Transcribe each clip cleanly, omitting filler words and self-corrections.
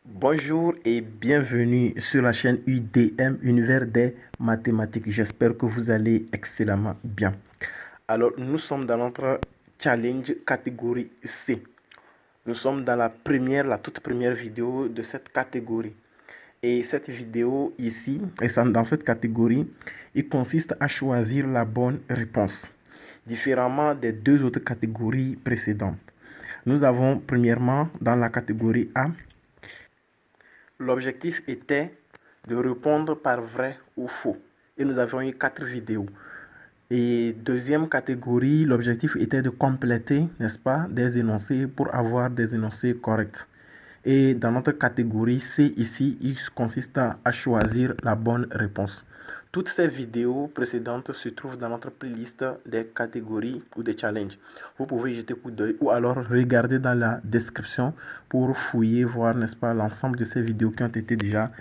Bonjour et bienvenue sur la chaîne UDM, Univers des mathématiques. J'espère que vous allez excellemment bien. Alors, nous sommes dans notre challenge catégorie C. Nous sommes dans la toute première vidéo de cette catégorie. Et cette vidéo ici, dans cette catégorie, il consiste à choisir la bonne réponse, différemment des deux autres catégories précédentes. Nous avons premièrement dans la catégorie A, l'objectif était de répondre par vrai ou faux. Et nous avions eu 4 vidéos. Et deuxième catégorie, l'objectif était de compléter, n'est-ce pas, des énoncés pour avoir des énoncés corrects. Et dans notre catégorie C ici, il consiste à choisir la bonne réponse. Toutes ces vidéos précédentes se trouvent dans notre playlist des catégories ou des challenges. Vous pouvez y jeter un coup d'œil ou alors regarder dans la description pour fouiller, voir, n'est-ce pas, l'ensemble de ces vidéos qui ont été déjà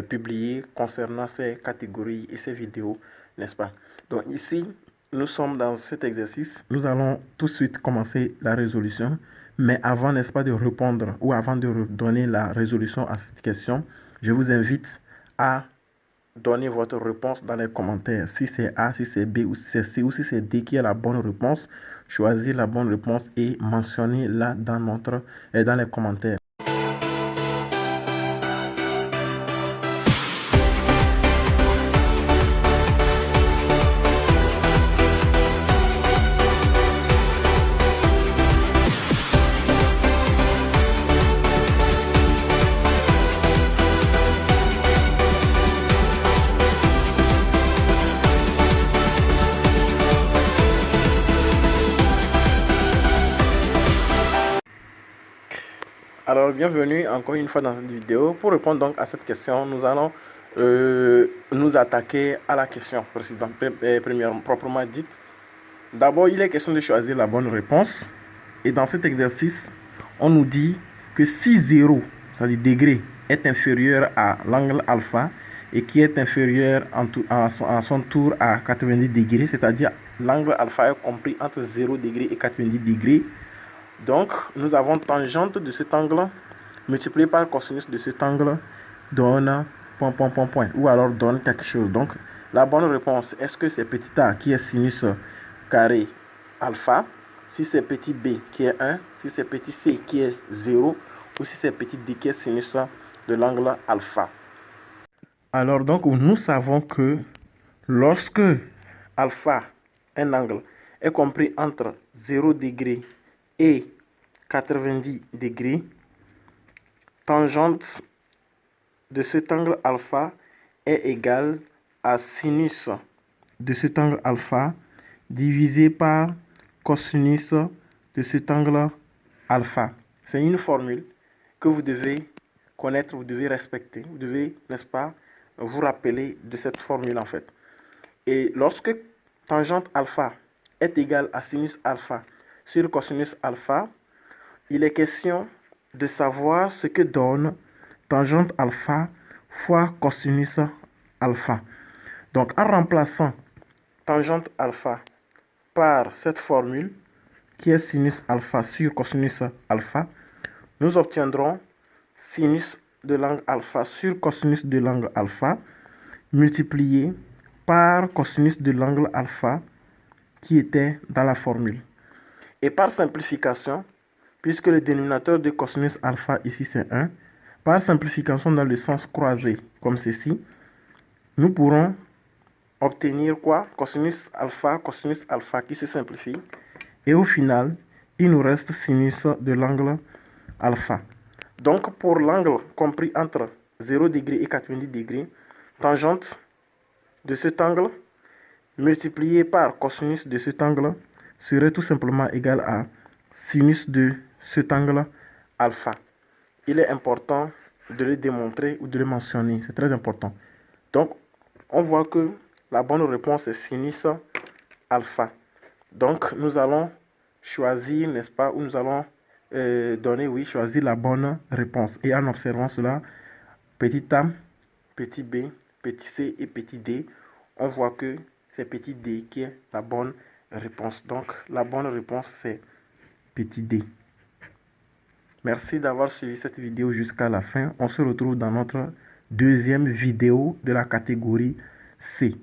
publiées concernant ces catégories et ces vidéos, n'est-ce pas. Donc ici, nous sommes dans cet exercice. Nous allons tout de suite commencer la résolution. Mais avant, n'est-ce pas, de répondre ou avant de donner la résolution à cette question, je vous invite à donner votre réponse dans les commentaires. Si c'est A, si c'est B, ou si c'est C, ou si c'est D qui est la bonne réponse, choisissez la bonne réponse et mentionnez-la dans les commentaires. Alors, bienvenue encore une fois dans cette vidéo. Pour répondre donc à cette question, nous allons nous attaquer à la question précédente, premièrement, proprement dite. D'abord, il est question de choisir la bonne réponse. Et dans cet exercice, on nous dit que si 0, c'est-à-dire degré, est inférieur à l'angle alpha et qui est inférieur à son tour à 90 degrés, c'est-à-dire l'angle alpha est compris entre 0 degré et 90 degrés, donc, nous avons tangente de cet angle multiplié par cosinus de cet angle donne point, point, point, point. Ou alors donne quelque chose. Donc, la bonne réponse, est-ce que c'est petit a qui est sinus carré alpha? Si c'est petit b qui est 1, si c'est petit c qui est 0, ou si c'est petit d qui est sinus de l'angle alpha. Alors, donc, nous savons que lorsque alpha, un angle, est compris entre 0 degré et 90 degrés, tangente de cet angle alpha est égale à sinus de cet angle alpha divisé par cosinus de cet angle alpha. C'est une formule que vous devez connaître, vous devez respecter, vous devez, n'est-ce pas, vous rappeler de cette formule en fait. Et lorsque tangente alpha est égale à sinus alpha sur cosinus alpha, il est question de savoir ce que donne tangente alpha fois cosinus alpha. Donc, en remplaçant tangente alpha par cette formule, qui est sinus alpha sur cosinus alpha, nous obtiendrons sinus de l'angle alpha sur cosinus de l'angle alpha multiplié par cosinus de l'angle alpha qui était dans la formule. Et par simplification, puisque le dénominateur de cosinus alpha ici c'est 1, par simplification dans le sens croisé, comme ceci, nous pourrons obtenir quoi? Cosinus alpha qui se simplifie. Et au final, il nous reste sinus de l'angle alpha. Donc, pour l'angle compris entre 0 degré et 90 degrés, tangente de cet angle multiplié par cosinus de cet angle serait tout simplement égal à sinus de cet angle alpha. Il est important de le démontrer ou de le mentionner. C'est très important. Donc, on voit que la bonne réponse est sinus alpha. Donc, nous allons choisir, n'est-ce pas, ou nous allons choisir la bonne réponse. Et en observant cela, petit a, petit b, petit c et petit d, on voit que c'est petit d qui est la bonne réponse. Donc, la bonne réponse, c'est petit d. Merci d'avoir suivi cette vidéo jusqu'à la fin. On se retrouve dans notre deuxième vidéo de la catégorie C.